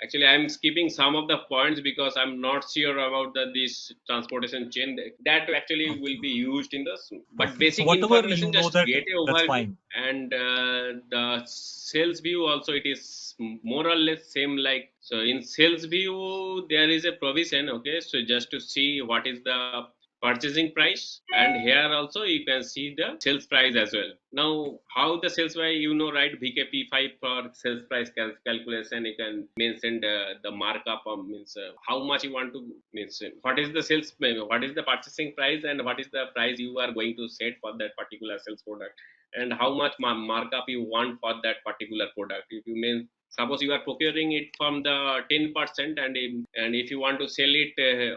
Actually, I'm skipping some of the points because I'm not sure about this transportation chain that actually will Okay. be used in this. But Okay. So basic whatever information, you know just that, get a that's overview, fine. and the sales view also it is more or less same like. So in sales view there is a provision. Okay, so just to see what is the purchasing price, and here also you can see the sales price as well. Now how the sales price, right, BKP5 for sales price calculation, you can mention the markup of, means how much you want to, means what is the sales, what is the purchasing price, and what is the price you are going to set for that particular sales product, and how much markup you want for that particular product. If you mean, suppose you are procuring it from the 10%, and if you want to sell it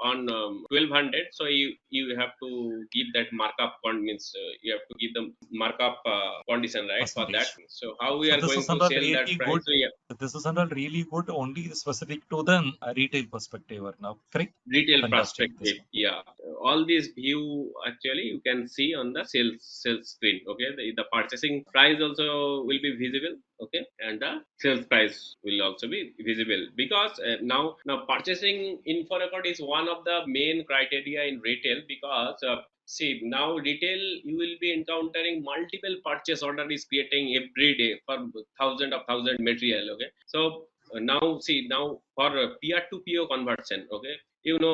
on 1200, so you have to give that markup means you have to give the markup condition, right, for that. Percentage. So how we So are this going is to under sell that really price? good. So yeah, This is under really good, only specific to the retail perspective now. Correct? retail Fantastic. This perspective, one. yeah, all these view actually you can see on the sales screen. Okay, the purchasing price also will be visible. Okay, and the sales price will also be visible, because now purchasing info record is one of the main criteria in retail, because see, now retail you will be encountering multiple purchase order is creating every day for thousand material. Okay, so now see, now for peer to PO conversion, okay,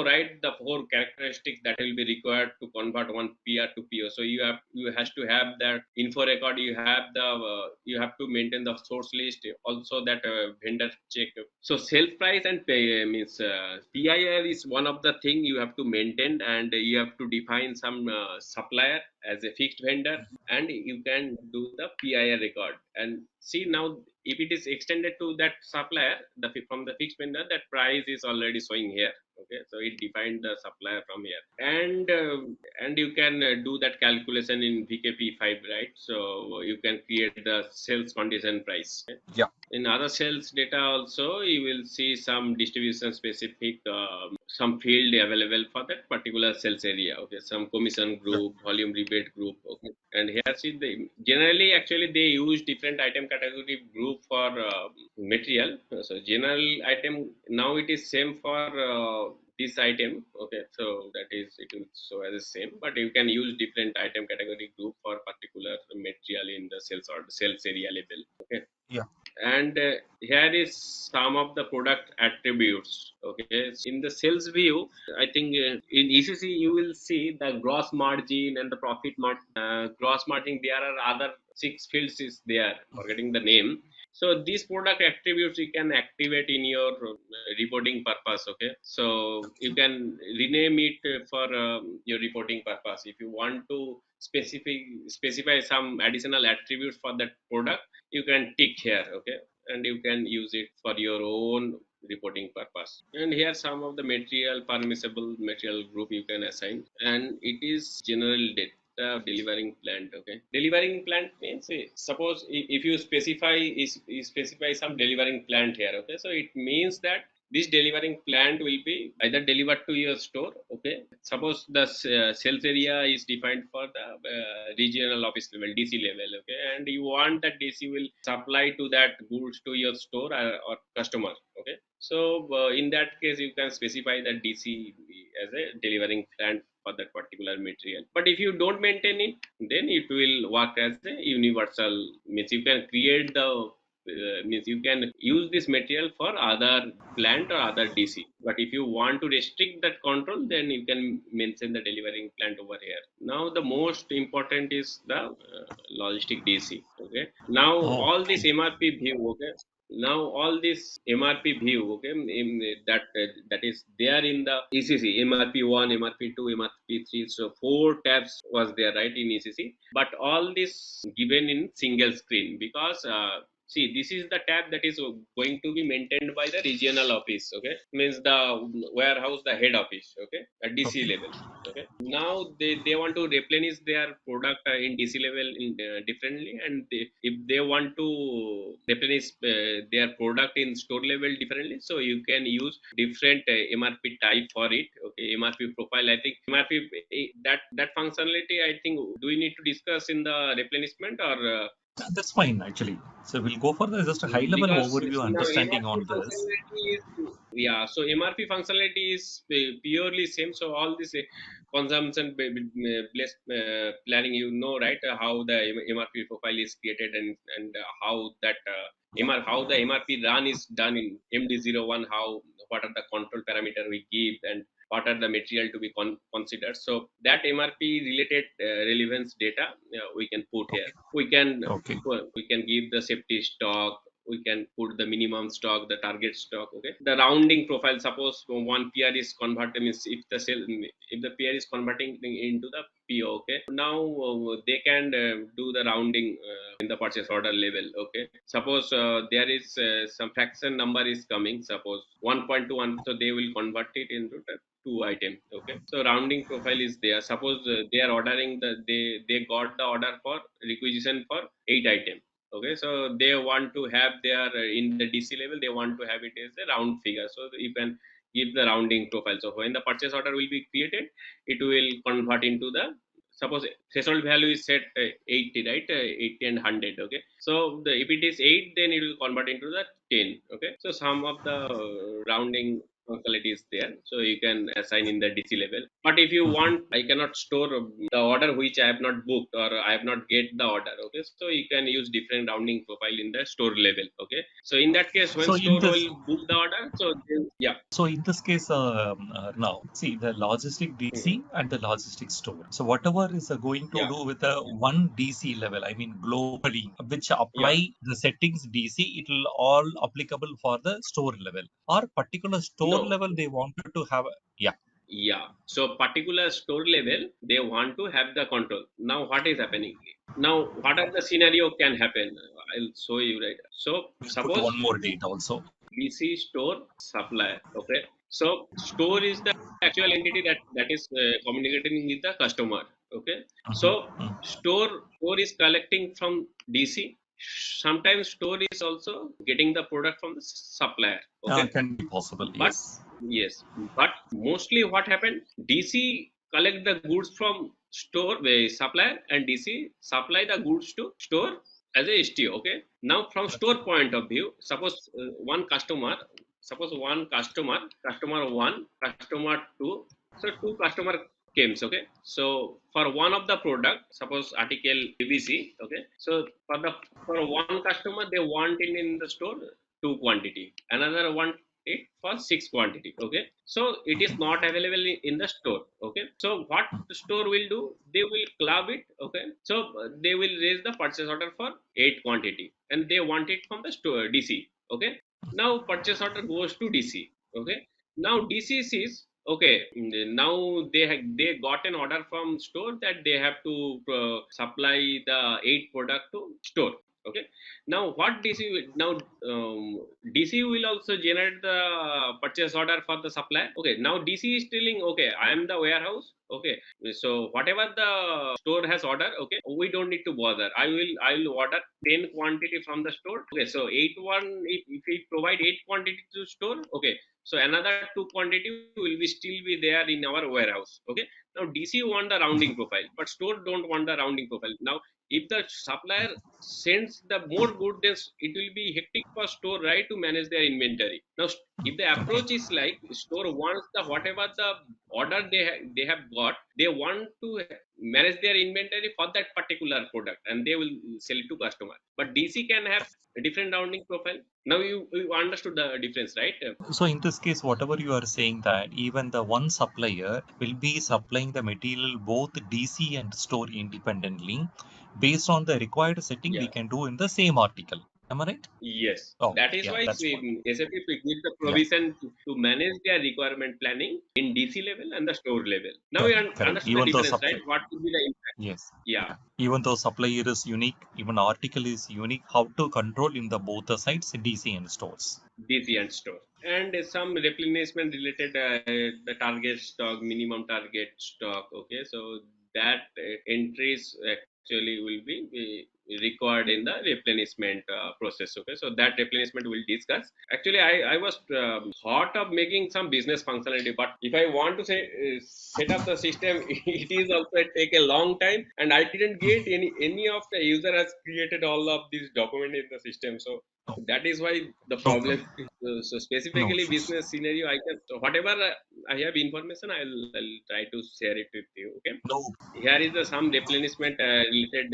right, the four characteristics that will be required to convert one PR to PO. So you has to have that info record, you have the you have to maintain the source list, also that vendor check. So sales price and pay, means PIR is one of the thing you have to maintain, and you have to define some supplier as a fixed vendor, and you can do the PIR record. And see, now if it is extended to that supplier, from the fixed vendor, that price is already showing here. Okay, so it defined the supplier from here, and you can do that calculation in VKP5, right? So you can create the sales condition price. Okay? Yeah. In other sales data also, you will see some distribution specific, some field available for that particular sales area. Okay, some commission Yeah. group, volume rebate group. Okay, and here see, they generally actually they use different item category group for material. So general item, now it is same for this item. Okay, so that is, it will show as the same, but you can use different item category group for particular material in the sales or the sales area level. Okay, Yeah. and here is some of the product attributes. Okay, in the sales view, I think in ECC you will see the gross margin and the profit gross margin. There are other six fields is there, forgetting the name. So these product attributes you can activate in your reporting purpose. Okay, so you can rename it for your reporting purpose. If you want to specify some additional attributes for that product, you can tick here. Okay, and you can use it for your own reporting purpose. And here some of the material permissible material group you can assign, and it is general data delivering plant. Okay, delivering plant means, suppose if you you specify some delivering plant here. Okay, so it means that this delivering plant will be either delivered to your store. Okay, suppose the sales area is defined for the regional office level, DC level. Okay, and you want that DC will supply to that goods to your store or customer. Okay, so in that case you can specify that DC as a delivering plant for that particular material. But if you don't maintain it, then it will work as a universal, means you can create the means you can use this material for other plant or other DC. But if you want to restrict that control, then you can mention the delivering plant over here. Now the most important is the logistic DC. Okay, now Oh, all this okay. MRP view. Okay, now all this MRP view. Okay, that is there in the ECC, MRP1, MRP2, MRP3. So four tabs was there, right, in ECC, but all this given in single screen, because see, this is the tab that is going to be maintained by the regional office. Okay, means the warehouse, the head office. Okay, at DC Okay. level. Okay, now they want to replenish their product in DC level in differently, and if they want to replenish their product in store level differently, so you can use different MRP type for it. Okay, MRP profile. I think MRP, that functionality, I think, do we need to discuss in the replenishment, or That's fine actually. So we'll go for the just a high level Because overview now understanding MRP on this. functionality is, yeah, so MRP functionality is purely same. So all this consumption based planning, you know, right? How the MRP profile is created, and how that how the MRP run is done in MD01, how what are the control parameter we give, and what are the material to be considered. So that MRP related relevance data we can put here. Okay. We can Okay. we can give the safety stock, we can put the minimum stock, the target stock. Okay, the rounding profile, suppose one PR is converted, means if the sale, if the PR is converting into the PO, okay, now they can do the rounding in the purchase order level. Okay, suppose there is some fraction number is coming, suppose 1.21, so they will convert it into the two item. Okay, so rounding profile is there. Suppose they are ordering they got the order for requisition for 8 item. Okay, so they want to have their in the DC level, they want to have it as a round figure, so you can give the rounding profile. So when the purchase order will be created, it will convert into the, suppose threshold value is set 80, right? 80 and 100. Okay, so if it is 8, then it will convert into the 10. Okay, so some of the rounding functionality is there, so you can assign in the DC level. But if you want, I cannot store the order which I have not booked, or I have not get the order. Okay, so you can use different rounding profile in the store level. Okay, so in that case, when So in store this will book the order, so yeah. So in this case, now see the logistic Mhm. DC and the logistic store. So whatever is going to Yeah, do with the one DC level, I mean globally, which yeah, apply the settings DC, it will all applicable for the store level or particular store no, level they wanted to have. Yeah. yeah, so particular store level they want to have the control. Now what is happening, now what are the scenario can happen, I'll show you, right? So We'll put suppose one more date also. DC store supplier. Okay, so store is the actual entity that is communicating with the customer. Okay, Mhm, so mhm. store is collecting from DC. Sometimes store is also getting the product from the supplier. Okay, Can be possible. but Yes. yes, but mostly what happened, DC collect the goods from store supplier, and DC supply the goods to store as a STO. Okay, now from store point of view, suppose one customer, suppose one customer one, customer two, so two customer came. Okay, so for one of the product, suppose article BBC. Okay, so for one customer they want in the store two quantity, another one it for six quantity. Okay, so it is Mhm, not available in the store. Okay, so what the store will do, they will club it. Okay, so they will raise the purchase order for eight quantity, and they want it from the store DC. Okay, now purchase order goes to DC. Okay, now DC sees, okay, now they got an order from store that they have to supply the eight product to store. Okay, now what DC now DC will also generate the purchase order for the supplier. Okay, now DC is telling, okay, I am the warehouse. Okay, so whatever the store has order, okay, we don't need to bother. I will order 10 quantity from the store. Okay, so eight one, if we provide eight quantity to store, okay, so another two quantity will be still be there in our warehouse. Okay, now DC want the rounding profile, but store don't want the rounding profile. Now if the supplier sends the more goods, then it will be hectic for store, right, to manage their inventory. Now if the okay. approach is like store wants the whatever the order they have got, they want to manage their inventory for that particular product, and they will sell it to customer. But DC can have a different rounding profile. Now you understood the difference, right? So in this case, whatever you are saying that even the one supplier will be supplying the material both DC and store independently based on the required setting we Yeah. can do in the same article. Am I right? Yes, Okay, that is yeah, why that's fine. SAP gives the Yeah, provision to manage their requirement planning in DC level and the store level. Now you correct, correct. understood the Even though difference, supply, right? What will be the impact? yes, Yeah, yeah. Even though supplier is unique, even article is unique, how to control in the both the sides, DC and stores. DC and store. And some replenishment related, the target stock, minimum target stock. Okay, so that entries actually will be required in the replenishment process. Okay, so that replenishment we'll discuss. Actually, I was thought of making some business functionality, but if I want to say set up the system, it is also take a long time, and I didn't get Mhm. any of the user has created all of these document in the system. So No, that is why the no problem. problem. So No specifically issues. business scenario, I can, so whatever I have information, I'll try to share it with you. Okay, No. here is the some replenishment related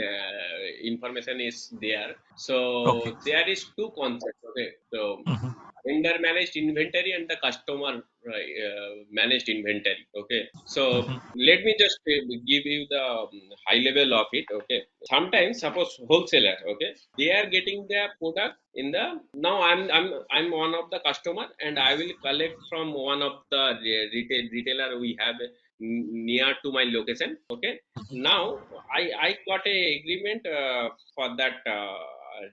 information is there. So Okay. there is two concepts. Okay, so Mhm. vendor managed inventory and the customer managed inventory. Okay, so Mhm. let me just give you the high level of it. Okay, sometimes suppose wholesaler, okay, they are getting their product in the, now I'm one of the customer and I will collect from one of the retailer we have near to my location. Okay, now I got a agreement for that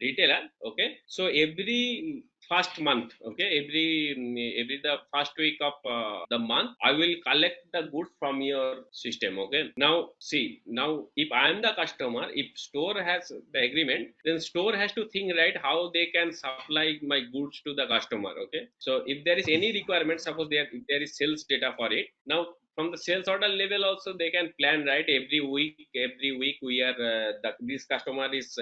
retailer. Okay, so every first month, okay, every the first week of the month, I will collect the goods from your system. Okay, now see, now if I am the customer, if store has the agreement, then store has to think, right, how they can supply my goods to the customer. Okay, so if there is any requirement, suppose there, if there is sales data for it, now from the sales order level also they can plan, right, every week we are this customer is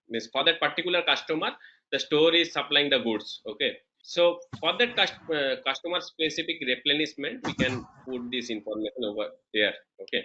means for that particular customer the store is supplying the goods. Okay, so for that customer specific replenishment we can put this information over there. Okay,